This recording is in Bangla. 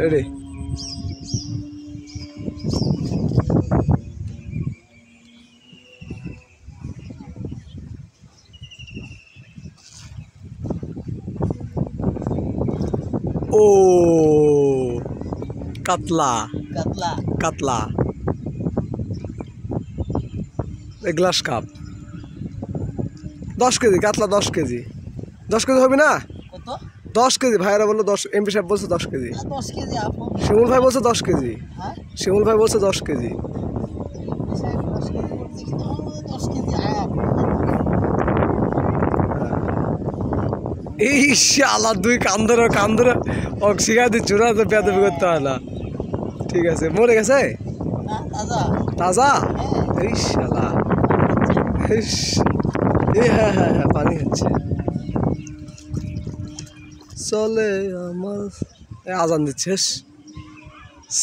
রেডি ও কাতলা কাতলা কাতলা গ্লাস কাপ 10 কেজি কাতলা 10 কেজি 10 কেজি হবে না কত 10 কেজি ভাইরা বললো 10 এমপি সাহেব বলছে 10 কেজি 10 কেজি আপু শিমুল ভাই বলছে 10 কেজি হ্যাঁ শিমুল ভাই বলছে 10 কেজি 10 কেজি আপ এই শালা দুই কান্দর অক্সিজেন দি চুরা তো বেদবি করতে হয় না ঠিক আছে মরে গেছে না তাজা তাজা এই শালা এই হ্যাঁ পানি হচ্ছে চলে আমার আজান দিচ্ছিস